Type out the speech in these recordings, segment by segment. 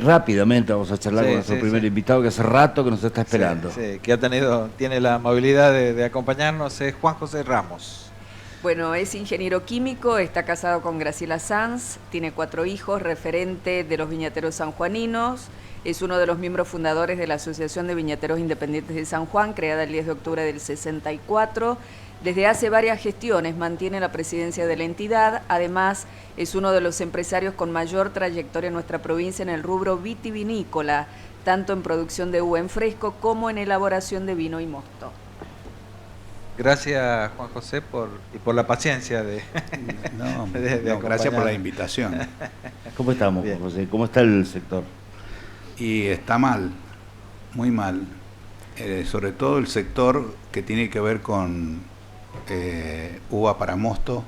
Rápidamente vamos a charlar Sí, con nuestro sí, primer sí. invitado, que hace rato que nos está esperando. Sí, sí, que tiene la amabilidad de acompañarnos, es Juan José Ramos. Bueno, es ingeniero químico, está casado con Graciela Sanz, tiene 4 hijos, referente de los viñateros sanjuaninos, es uno de los miembros fundadores de la Asociación de Viñateros Independientes de San Juan, creada el 10 de octubre del 64. Desde hace varias gestiones mantiene la presidencia de la entidad, además es uno de los empresarios con mayor trayectoria en nuestra provincia en el rubro vitivinícola, tanto en producción de uva en fresco como en elaboración de vino y mosto. Gracias, Juan José, por la paciencia de Gracias por la invitación. ¿Cómo estamos, Bien. José? ¿Cómo está el sector? Y está mal, muy mal. Sobre todo el sector que tiene que ver con uva para mosto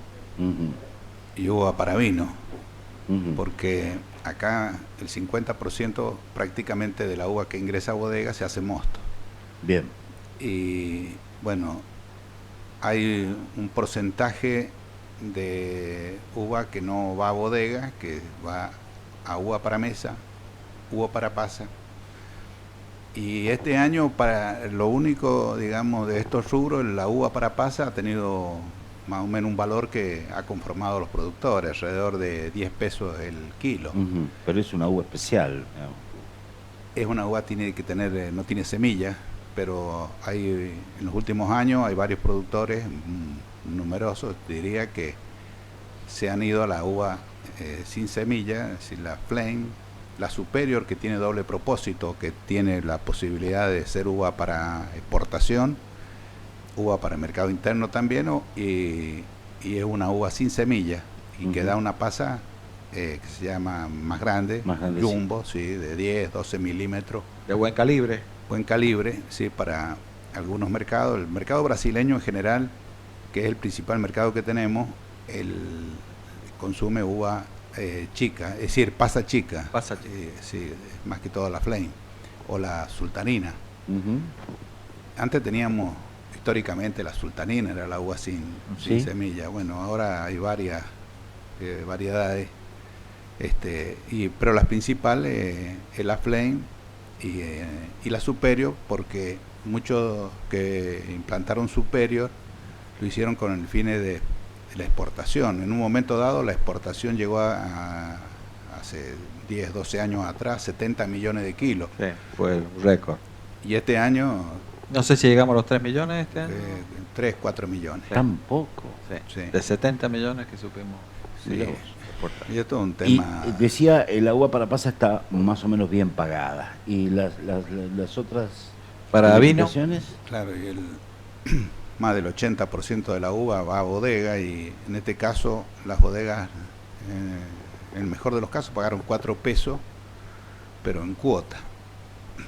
y uva para vino. Porque acá el 50% prácticamente de la uva que ingresa a bodega se hace mosto. Bien. Y bueno, hay un porcentaje de uva que no va a bodega, que va a uva para mesa, uva para pasa. Y este año, para lo único, digamos, de estos rubros, la uva para pasa ha tenido más o menos un valor que ha conformado a los productores, alrededor de 10 pesos el kilo. Pero es una uva especial, digamos. Es una uva, tiene que tener, no tiene semilla, pero hay, en los últimos años hay varios productores numerosos, diría, que se han ido a la uva sin semilla, es decir, la Flame, la Superior, que tiene doble propósito, que tiene la posibilidad de ser uva para exportación, uva para el mercado interno también, y es una uva sin semilla, y que da una pasa que se llama más grande, jumbo, sí, de 10, 12 milímetros. De buen calibre. Buen calibre, sí, para algunos mercados. El mercado brasileño en general, que es el principal mercado que tenemos, consume uva chica, es decir, pasa chica. Pasa chica. Sí, más que todo la Flame o la Sultanina. Antes teníamos, históricamente, la Sultanina, era la uva sin semilla. Bueno, ahora hay varias variedades, pero las principales es la Flame y la Superior, porque muchos que implantaron Superior lo hicieron con el fin de la exportación. En un momento dado la exportación llegó hace 10, 12 años atrás, 70 millones de kilos. Sí, fue el récord. Y este año... No sé si llegamos a los 3 millones este año. 3, 4 millones. Sí. Tan poco. Sí. De 70 millones que supimos. Sí. Y esto es un tema... Y decía, la uva para pasa está más o menos bien pagada. ¿Y las otras para vino? Claro, y más del 80% de la uva va a bodega, y en este caso las bodegas, en el mejor de los casos, pagaron 4 pesos, pero en cuota.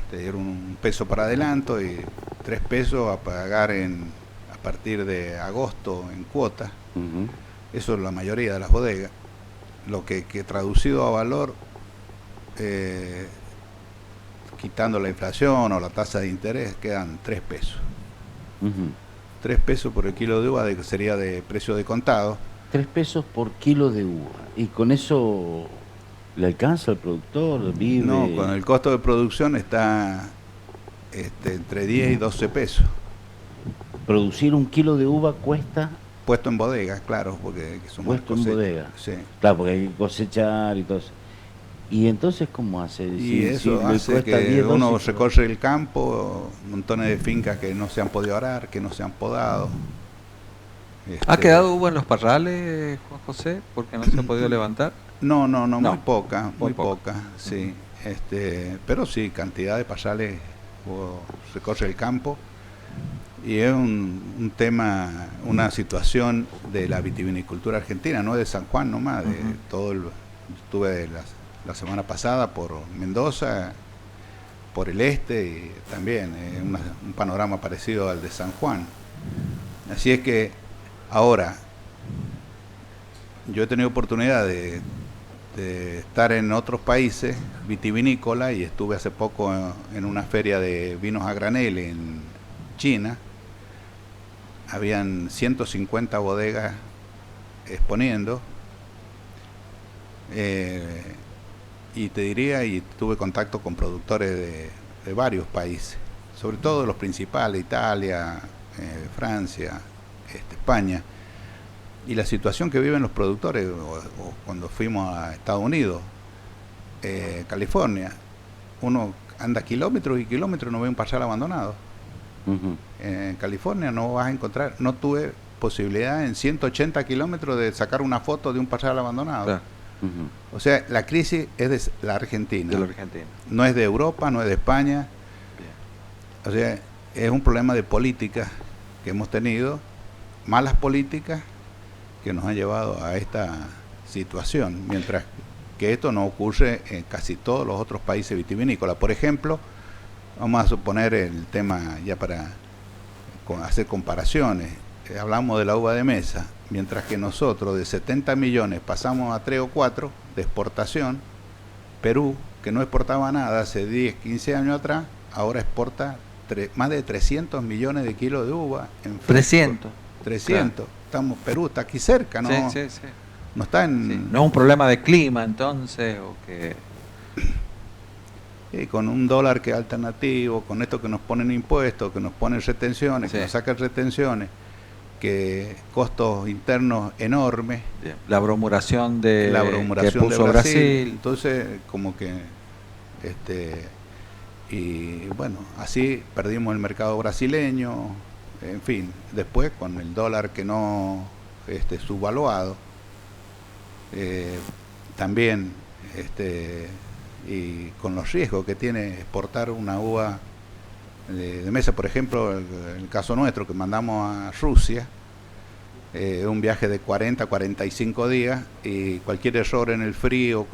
Te dieron 1 peso para adelanto y 3 pesos a pagar a partir de agosto en cuota. Eso es la mayoría de las bodegas. Lo que traducido a valor, quitando la inflación o la tasa de interés, quedan 3 pesos. 3 pesos por el kilo de uva, que sería de precio de contado. 3 pesos por kilo de uva. ¿Y con eso le alcanza al productor? ¿Vive? No, con el costo de producción está entre 10 y 12 pesos. ¿Producir 1 kilo de uva cuesta? Puesto en bodega, claro, porque son puesto en bodega. Sí. Claro, porque hay que cosechar y todo eso. ¿Y entonces cómo hace? Y eso hace que 10, uno recorre el campo, montones de fincas que no se han podido arar, que no se han podado. ¿Ha quedado uva en los parrales, Juan José, porque no se ha podido levantar? No, muy poca, sí. Pero sí, cantidad de parrales, recorre el campo. Y es un tema, una situación de la vitivinicultura argentina, no de San Juan nomás, de todo estuve la semana pasada por Mendoza, por el este, y también un panorama parecido al de San Juan. Así es que ahora yo he tenido oportunidad de estar en otros países vitivinícolas, y estuve hace poco en una feria de vinos a granel en China. Habían 150 bodegas exponiendo. y te diría, y tuve contacto con productores de varios países, sobre todo los principales, Italia, Francia, España, y la situación que viven los productores, o cuando fuimos a Estados Unidos, California, uno anda kilómetros y kilómetros y no ve un parcial abandonado. En California no vas a encontrar, no tuve posibilidad en 180 kilómetros de sacar una foto de un parcial abandonado. Claro. O sea, la crisis es de la Argentina. De la Argentina. No es de Europa, no es de España. Bien. O sea, es un problema de política que hemos tenido, malas políticas que nos han llevado a esta situación, mientras que esto no ocurre en casi todos los otros países vitivinícolas. Por ejemplo, vamos a suponer el tema ya para hacer comparaciones. Hablamos de la uva de mesa, mientras que nosotros de 70 millones pasamos a 3 o 4 de exportación. Perú, que no exportaba nada hace 10, 15 años atrás, ahora exporta más de 300 millones de kilos de uva. En 300. 300. Claro. Perú está aquí cerca, ¿no? Sí. No está en... Sí. No es un problema de clima, entonces, o que... Y con un dólar que es alternativo, con esto que nos ponen impuestos, que nos ponen retenciones, sí, que nos sacan retenciones, que costos internos enormes. Bien. La bromuración que puso de Brasil. Entonces, como que... y bueno, así perdimos el mercado brasileño, en fin. Después, con el dólar que no subvaluado, también... y con los riesgos que tiene exportar una uva de mesa, por ejemplo, el caso nuestro que mandamos a Rusia, un viaje de 40 a 45 días, y cualquier error en el frío,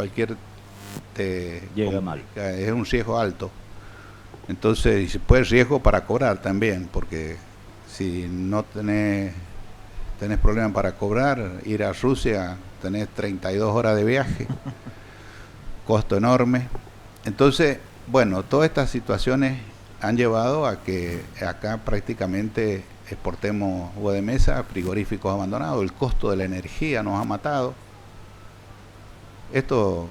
llega mal. Es un riesgo alto. Entonces, y se puede riesgo para cobrar también, porque si no tenés problemas para cobrar, ir a Rusia, tenés 32 horas de viaje. Costo enorme. Entonces, bueno, todas estas situaciones han llevado a que acá prácticamente exportemos uva de mesa, frigoríficos abandonados. El costo de la energía nos ha matado. Esto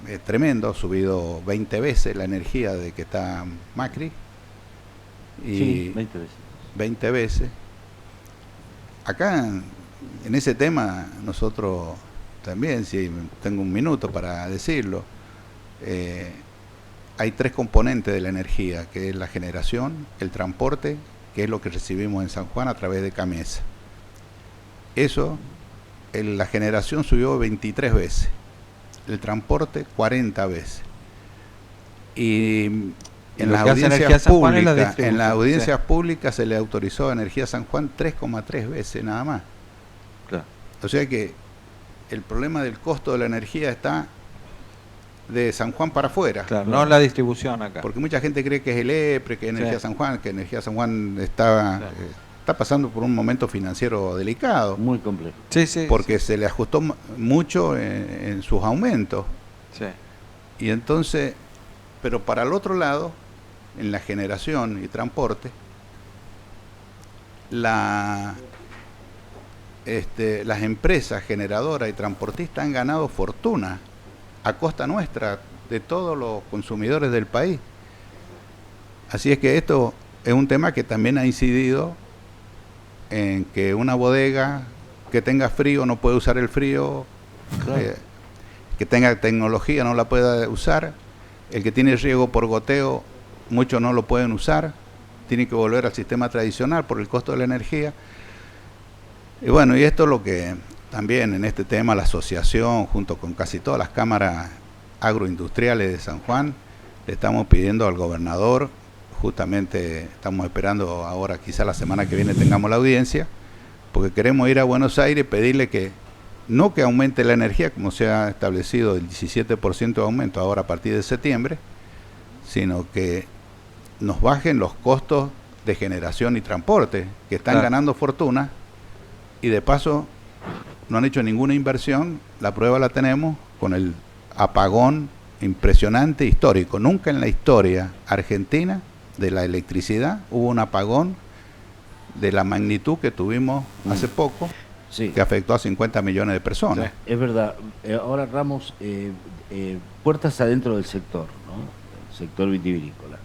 es tremendo, ha subido 20 veces la energía de que está Macri. Y sí, 20 veces. 20 veces. Acá, en ese tema, nosotros también, si tengo un minuto para decirlo, hay 3 componentes de la energía, que es la generación, el transporte, que es lo que recibimos en San Juan a través de Camesa. Eso, la generación subió 23 veces, el transporte 40 veces. Y en las audiencias públicas se le autorizó a Energía San Juan 3,3 veces nada más. Claro. O sea que el problema del costo de la energía está de San Juan para afuera. Claro, no la distribución acá. Porque mucha gente cree que es el EPRE, que es Energía San Juan, que Energía San Juan está pasando por un momento financiero delicado. Muy complejo. Porque se le ajustó mucho en sus aumentos. Sí. Y entonces, pero para el otro lado, en la generación y transporte, las empresas generadoras y transportistas han ganado fortuna a costa nuestra, de todos los consumidores del país. Así es que esto es un tema que también ha incidido en que una bodega que tenga frío no puede usar el frío, claro. Que tenga tecnología no la puede usar, el que tiene riego por goteo, muchos no lo pueden usar, tienen que volver al sistema tradicional por el costo de la energía. Y bueno, y esto es lo que también en este tema la asociación, junto con casi todas las cámaras agroindustriales de San Juan, le estamos pidiendo al gobernador, justamente estamos esperando ahora, quizá la semana que viene tengamos la audiencia, porque queremos ir a Buenos Aires y pedirle que no que aumente la energía, como se ha establecido el 17% de aumento ahora a partir de septiembre, sino que nos bajen los costos de generación y transporte, que están ganando fortuna, y de paso no han hecho ninguna inversión. La prueba la tenemos con el apagón impresionante histórico. Nunca en la historia argentina de la electricidad hubo un apagón de la magnitud que tuvimos hace poco. Sí. que afectó a 50 millones de personas. Sí. Es verdad. Ahora, Ramos, puertas adentro del sector, ¿no? El sector vitivinícola.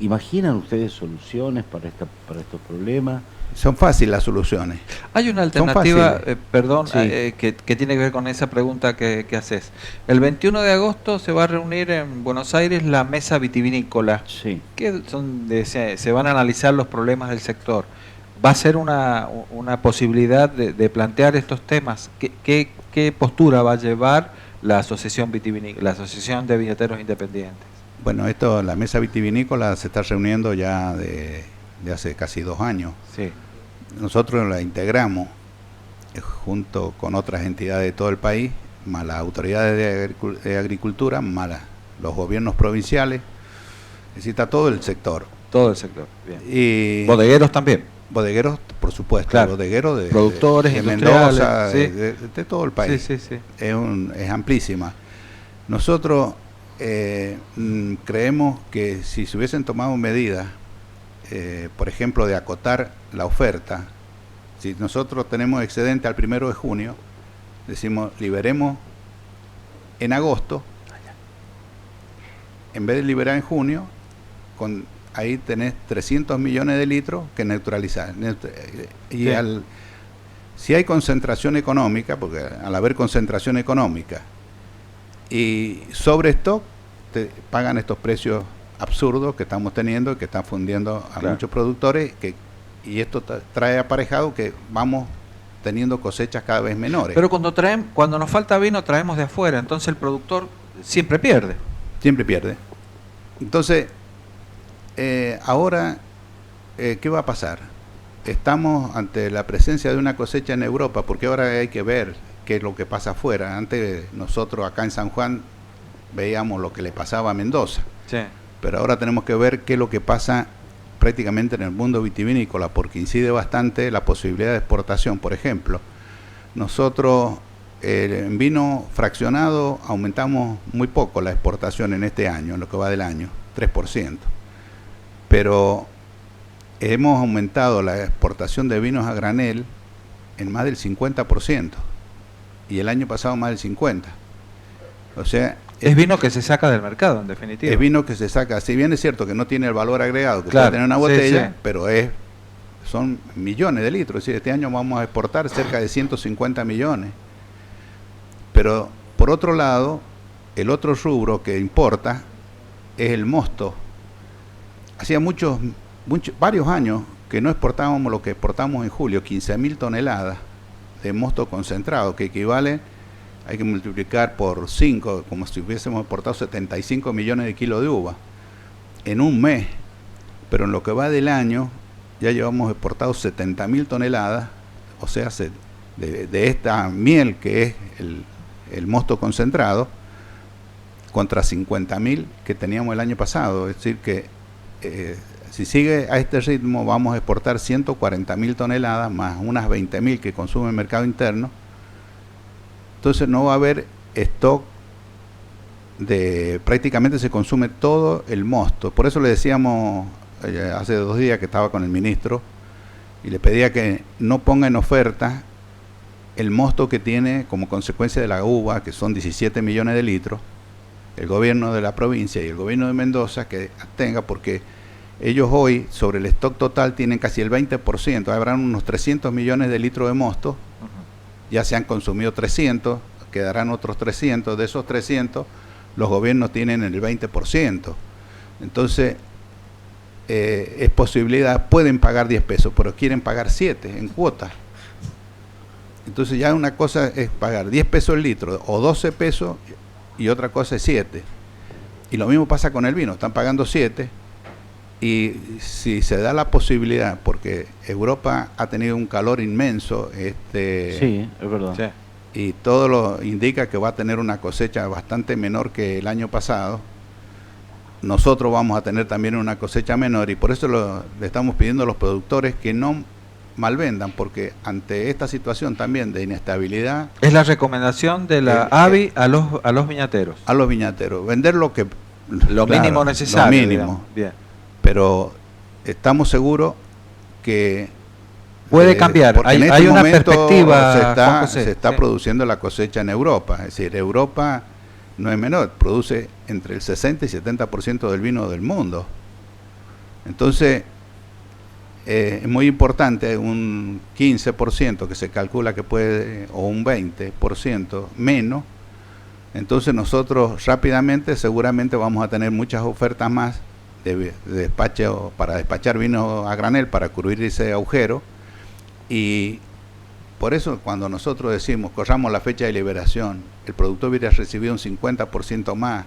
¿Imaginan ustedes soluciones para estos problemas? Son fáciles las soluciones. Hay una alternativa, fáciles. perdón, Sí. que tiene que ver con esa pregunta que haces. El 21 de agosto se va a reunir en Buenos Aires la mesa vitivinícola, Sí. que son se van a analizar los problemas del sector. Va a ser una posibilidad de plantear estos temas. ¿Qué postura va a llevar la asociación vitivinícola, la asociación de viñateros independientes? Bueno, la mesa vitivinícola se está reuniendo ya de hace casi 2 años. Sí. Nosotros la integramos junto con otras entidades de todo el país, más las autoridades de agricultura, más los gobiernos provinciales, necesita todo el sector. Todo el sector. Bien. Y Bodegueros también. bodegueros, por supuesto, Claro. bodegueros de Productores, de industriales, Mendoza, sí. de todo el país. Sí, sí, sí. Es amplísima. Nosotros creemos que si se hubiesen tomado medidas, por ejemplo, de acotar la oferta, si nosotros tenemos excedente al 1 de junio, decimos liberemos en agosto, en vez de liberar en junio, ahí tenés 300 millones de litros que neutralizar. Y Sí. Si hay concentración económica, porque al haber concentración económica y sobre stock, te pagan estos precios absurdos que estamos teniendo y que están fundiendo a Claro. muchos productores, y esto trae aparejado que vamos teniendo cosechas cada vez menores. Pero cuando nos falta vino traemos de afuera, entonces el productor siempre pierde. Siempre pierde. Entonces, ahora, ¿qué va a pasar? Estamos ante la presencia de una cosecha en Europa, porque ahora hay que ver qué es lo que pasa afuera. Antes nosotros acá en San Juan veíamos lo que le pasaba a Mendoza, Sí. pero ahora tenemos que ver qué es lo que pasa prácticamente en el mundo vitivinícola, porque incide bastante la posibilidad de exportación. Por ejemplo, nosotros en vino fraccionado aumentamos muy poco la exportación en este año, en lo que va del año, 3%. Pero hemos aumentado la exportación de vinos a granel en más del 50%, y el año pasado más del 50%. O sea, Es vino que se saca del mercado, en definitiva. es vino que se saca, si bien es cierto que no tiene el valor agregado que Claro, puede tener una sí, botella, sí. pero son millones de litros. Es decir, este año vamos a exportar cerca de 150 millones. Pero por otro lado, el otro rubro que importa es el mosto. Hacía varios años que no exportábamos lo que exportamos en julio, 15.000 toneladas de mosto concentrado, que equivale, hay que multiplicar por 5, como si hubiésemos exportado 75 millones de kilos de uva en un mes. Pero en lo que va del año ya llevamos exportado 70.000 toneladas, o sea, de esta miel que es el mosto concentrado, contra 50.000 que teníamos el año pasado. Es decir que si sigue a este ritmo vamos a exportar 140.000 toneladas más unas 20.000 que consume el mercado interno. Entonces no va a haber stock prácticamente se consume todo el mosto. Por eso le decíamos hace 2 días que estaba con el ministro y le pedía que no ponga en oferta el mosto que tiene como consecuencia de la uva, que son 17 millones de litros, el gobierno de la provincia y el gobierno de Mendoza que tenga, porque ellos hoy sobre el stock total tienen casi el 20%, habrán unos 300 millones de litros de mosto. Ya se han consumido 300, quedarán otros 300. De esos 300, los gobiernos tienen el 20%. Entonces, es posibilidad, pueden pagar 10 pesos, pero quieren pagar 7 en cuotas. Entonces ya una cosa es pagar 10 pesos el litro o 12 pesos y otra cosa es 7. Y lo mismo pasa con el vino, están pagando 7. Y si se da la posibilidad, porque Europa ha tenido un calor inmenso, Sí, es verdad. Sí. y todo lo indica que va a tener una cosecha bastante menor que el año pasado, nosotros vamos a tener también una cosecha menor, y por eso le estamos pidiendo a los productores que no malvendan, porque ante esta situación también de inestabilidad, Es la recomendación de la AVI a los viñateros. a los viñateros, vender Lo claro, mínimo necesario. lo mínimo. Digamos. Bien. Pero estamos seguros que Puede cambiar, porque en este hay una momento perspectiva, se Juan José, está sí. produciendo la cosecha en Europa, es decir, Europa no es menor, produce entre el 60 y 70% del vino del mundo. Entonces, es muy importante, un 15% que se calcula que puede, o un 20% menos. Entonces nosotros rápidamente seguramente vamos a tener muchas ofertas más de despacho, para despachar vino a granel, para cubrir ese agujero. Y por eso cuando nosotros decimos corramos la fecha de liberación, el productor hubiera recibido un 50% más.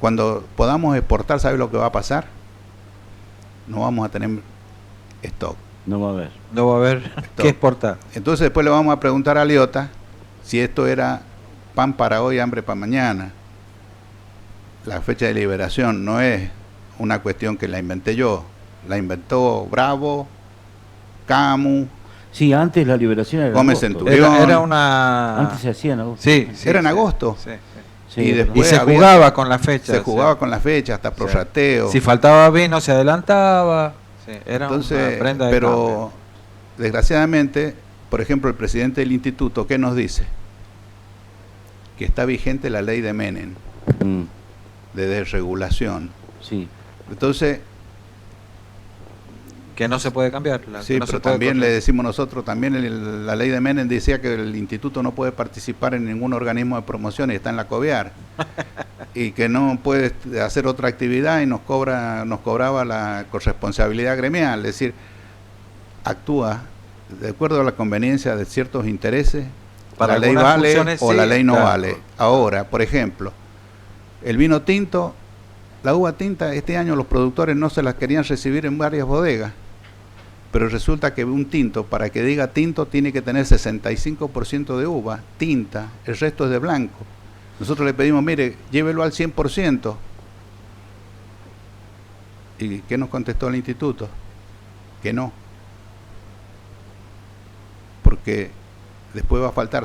Cuando podamos exportar, ¿sabe lo que va a pasar? No vamos a tener stock. No va a haber. No va a haber qué exportar. Entonces después le vamos a preguntar a Liota si esto era pan para hoy, hambre para mañana. La fecha de liberación no es una cuestión que la inventé yo, la inventó Bravo, Camus. Sí, antes la liberación era Gómez en agosto. Centurión. Era una... Antes se hacía en agosto. Sí, sí, Era en sí, agosto. sí, sí. Sí, y es verdad. después Y se había- jugaba con la fecha. Se jugaba con la fecha, hasta prorrateo. Si faltaba vino, se adelantaba. Sí, era Entonces, una prenda de pero cambio. desgraciadamente, por ejemplo, el presidente del instituto, ¿qué nos dice? Que está vigente la ley de Menem, Mm, de desregulación. sí. Entonces, Que no se puede cambiar. sí, no se pero puede también le corregir. decimos nosotros, también la ley de Menem decía que el instituto no puede participar en ningún organismo de promoción y está en la COVIAR. Y que no puede hacer otra actividad y nos cobraba la corresponsabilidad gremial, es decir, actúa de acuerdo a la conveniencia de ciertos intereses, Para la ley algunas vale funciones, o sí, la ley no claro. vale. Ahora, por ejemplo, el vino tinto, la uva tinta, este año los productores no se las querían recibir en varias bodegas, pero resulta que un tinto, para que diga tinto, tiene que tener 65% de uva, tinta, el resto es de blanco. Nosotros le pedimos, mire, llévelo al 100%. ¿Y qué nos contestó el instituto? Que no. Porque después va a faltar,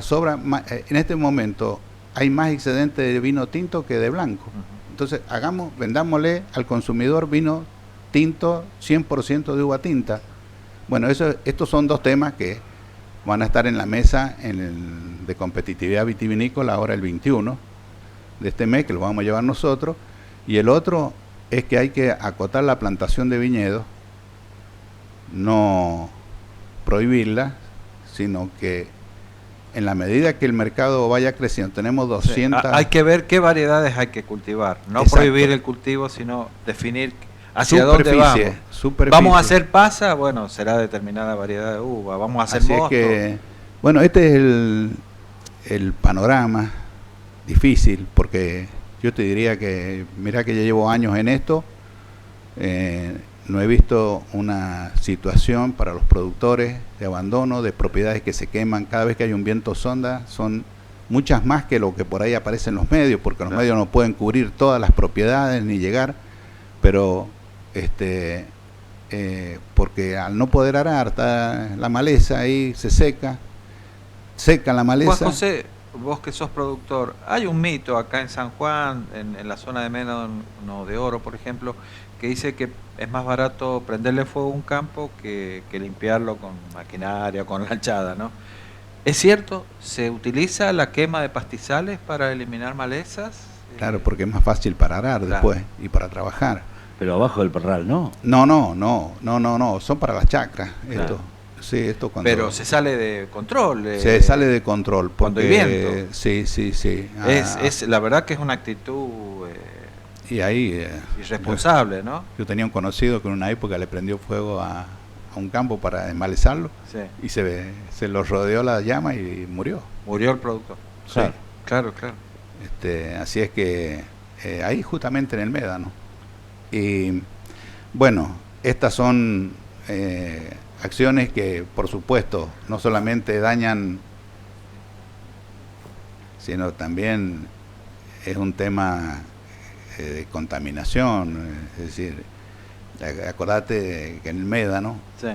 en este momento hay más excedente de vino tinto que de blanco. Entonces, vendámosle al consumidor vino tinto 100% de uva tinta. Bueno, estos son dos temas que van a estar en la mesa de competitividad vitivinícola ahora el 21 de este mes, que lo vamos a llevar nosotros. Y el otro es que hay que acotar la plantación de viñedos, no prohibirla, sino que en la medida que el mercado vaya creciendo, tenemos 200... Hay que ver qué variedades hay que cultivar. No Exacto. prohibir el cultivo, sino definir hacia dónde vamos. Superficie. Vamos a hacer pasa, bueno, será determinada variedad de uva. Vamos a hacer Así es mosto. que, bueno, este es el panorama difícil, porque yo te diría que, mira que ya llevo años en esto, no he visto una situación para los productores de abandono, de propiedades que se queman cada vez que hay un viento sonda, son muchas más que lo que por ahí aparece en los medios, porque los medios no pueden cubrir todas las propiedades ni llegar, pero porque al no poder arar, está la maleza ahí, se seca la maleza. Juan José, vos que sos productor, hay un mito acá en San Juan, en la zona de Médano de Oro, por ejemplo, que dice que es más barato prenderle fuego a un campo que limpiarlo con maquinaria, con lanchada, ¿no? ¿Es cierto? ¿Se utiliza la quema de pastizales para eliminar malezas? Claro, porque es más fácil para arar Claro. después y para trabajar. Pero abajo del parral, ¿no? No, son para las chacras. Claro. Esto, sí, esto cuando Pero se sale de control. se sale de control. cuando hay porque- viento. Sí. La verdad que es una actitud Y ahí irresponsable, ¿no? yo tenía un conocido que en una época le prendió fuego a un campo para desmalezarlo Sí. y se lo rodeó la llama y murió. Murió el productor. Sí. Claro. Así es que ahí justamente en el Médano. Y bueno, estas son acciones que por supuesto no solamente dañan, sino también es un tema de contaminación, es decir, acordate que en el Médano Sí.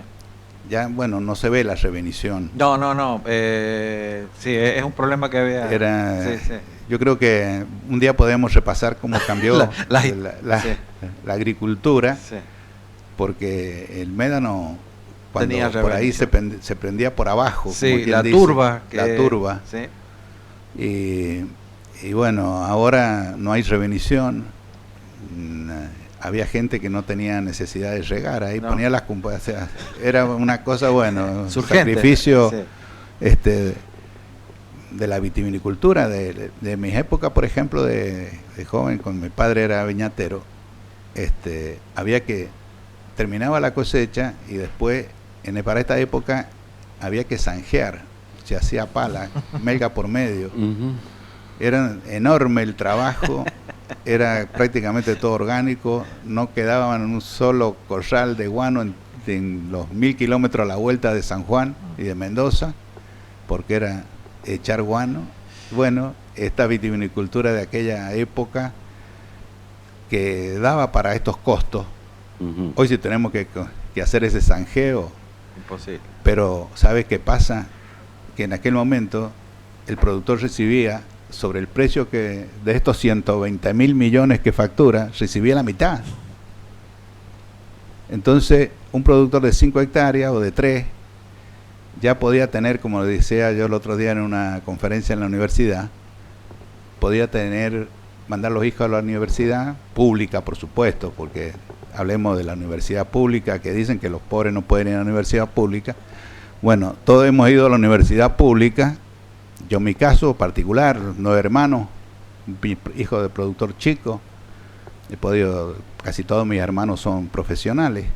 ya, bueno, no se ve la revenición. No. Sí, es un problema que había. Sí. Yo creo que un día podemos repasar cómo cambió Sí. la agricultura, Sí. porque el Médano cuando tenía por ahí revención. se prendía por abajo. Sí, como quien la dice, turba. la turba. Sí. Y bueno, ahora no hay revenición. Había gente que no tenía necesidad de regar, ahí No. ponía las o sea, era una cosa, bueno, Es urgente. sacrificio Sí. de la vitivinicultura, de mis épocas, por ejemplo, de joven, cuando mi padre era viñatero, había que, terminaba la cosecha y después, para esta época, había que zanjear, se hacía pala, melga por medio. Ujú. Era enorme el trabajo, era prácticamente todo orgánico, no quedaba en un solo corral de guano en los 1000 kilómetros a la vuelta de San Juan y de Mendoza, porque era echar guano. Bueno, esta vitivinicultura de aquella época que daba para estos costos. Ujú. Hoy sí tenemos que hacer ese zanjeo, Imposible. pero ¿sabes qué pasa? Que en aquel momento el productor recibía, sobre el precio que de estos 120.000 millones que factura, recibía la mitad. Entonces, un productor de 5 hectáreas o de 3 ya podía tener, como decía yo el otro día en una conferencia en la universidad, podía mandar los hijos a la universidad pública, por supuesto, porque hablemos de la universidad pública, que dicen que los pobres no pueden ir a la universidad pública. Bueno, todos hemos ido a la universidad pública. Yo en mi caso particular, 9 hermanos, hijo de productor chico, casi todos mis hermanos son profesionales,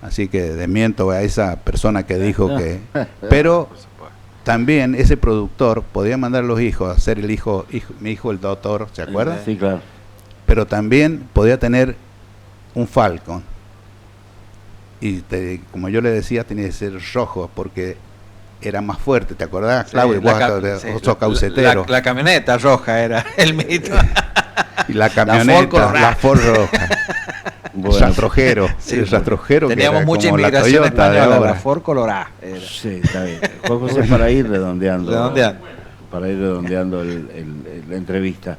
así que desmiento a esa persona que dijo que... Pero Por supuesto. también ese productor podía mandar a los hijos a ser mi hijo el doctor, ¿se acuerdan? Sí, claro. Pero también podía tener un Falcon. Y como yo le decía, tenía que ser rojo, porque era más fuerte, ¿te acordás, Sí, Claudio? sí, Vos sos caucetero. la camioneta roja era el mito. Y la Ford camioneta, Colorado. la Ford roja. Bueno, Rastrojero, Sí, el rastrojero que teníamos era mucha como la inmigración Toyota de española, ahora. la Ford Colorado. Era. sí, está bien. Juan José, para ir redondeando. Redondeando. Para ir redondeando la entrevista.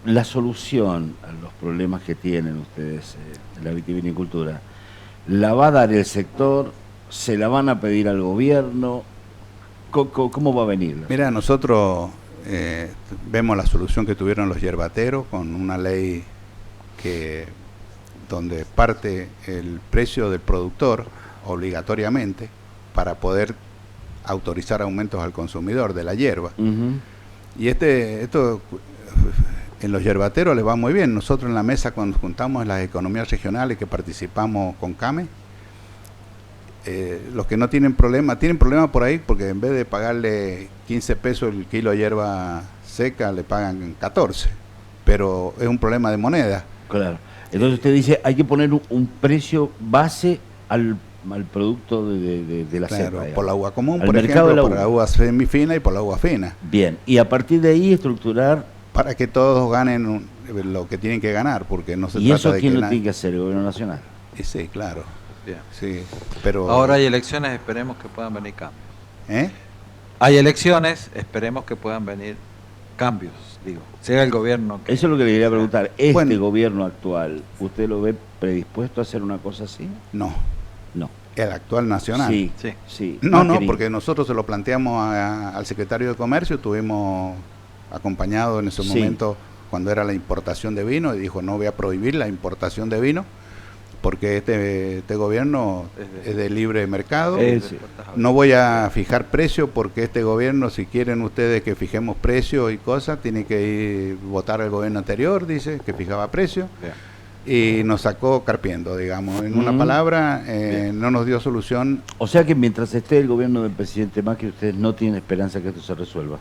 La solución a los problemas que tienen ustedes en la vitivinicultura, ¿la va a dar el sector? ¿Se la van a pedir al gobierno? ¿Cómo va a venir? Mira, nosotros vemos la solución que tuvieron los yerbateros con una ley donde parte el precio del productor obligatoriamente para poder autorizar aumentos al consumidor de la hierba. Ujú. Y esto en los yerbateros les va muy bien. Nosotros en la mesa, cuando juntamos en las economías regionales que participamos con CAME, los que no tienen problema por ahí, porque en vez de pagarle 15 pesos el kilo de hierba seca, le pagan 14. Pero es un problema de moneda. Claro. Entonces usted dice, hay que poner un precio base al producto de la Claro, cepa. por digamos. la uva común, Al por mercado ejemplo, de la por uva. la uva semifina y por la uva fina. Bien, y a partir de ahí estructurar, Para que todos ganen lo que tienen que ganar, porque no se ¿y trata eso de quién que lo tiene que hacer? ¿El gobierno nacional? Y sí, claro. Bien. Sí, pero... Ahora hay elecciones, esperemos que puedan venir cambios. ¿Eh? Hay elecciones, esperemos que puedan venir cambios, digo. Sea el gobierno que... Eso es lo que le quería preguntar. ¿Este Bueno. gobierno actual, usted lo ve predispuesto a hacer una cosa así? No, No. el actual nacional. Sí, Sí. sí. No, Macri. porque nosotros se lo planteamos al secretario de Comercio, tuvimos acompañado en ese Sí. momento cuando era la importación de vino, y dijo, no voy a prohibir la importación de vino, porque este gobierno es de libre mercado. Sí. No voy a fijar precio, porque este gobierno, si quieren ustedes que fijemos precio y cosas, tiene que ir votar al gobierno anterior, dice, que fijaba precio. Bien. Y nos sacó carpiendo, digamos. En una Ujú. palabra, Bien. no nos dio solución. O sea que mientras esté el gobierno del presidente Macri, ustedes no tienen esperanza que esto se resuelva.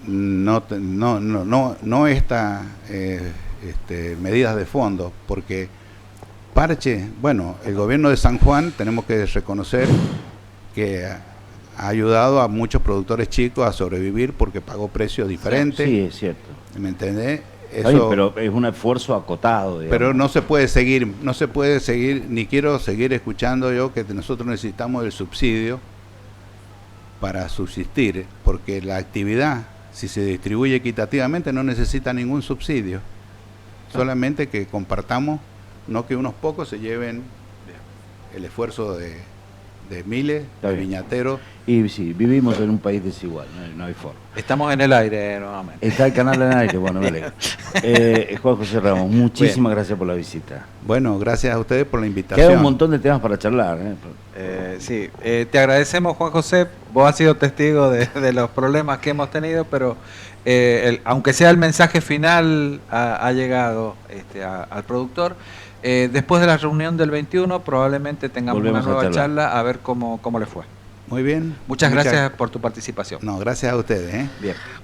No esta medidas de fondo, porque parche, bueno, el gobierno de San Juan, tenemos que reconocer que ha ayudado a muchos productores chicos a sobrevivir porque pagó precios diferentes. Sí, es cierto. ¿Me entendés? Está bien, pero es un esfuerzo acotado. Digamos. Pero no se puede seguir, ni quiero seguir escuchando yo que nosotros necesitamos el subsidio para subsistir, porque la actividad, si se distribuye equitativamente, no necesita ningún subsidio. Solamente que compartamos, no que unos pocos se lleven el esfuerzo de miles Está de bien. viñateros. Y sí, vivimos en un país desigual, no hay forma. Estamos en el aire nuevamente. Está el canal en aire, bueno, me alegro. Juan José Ramos, muchísimas gracias por la visita. Bueno, gracias a ustedes por la invitación. Queda un montón de temas para charlar. Sí, te agradecemos, Juan José. Vos has sido testigo de los problemas que hemos tenido, pero aunque sea el mensaje final ha llegado al productor. Después de la reunión del 21 probablemente tengamos Volvemos una nueva a charlar. charla a ver cómo le fue. Muy bien. Muchas gracias por tu participación. No, gracias a ustedes. Bien.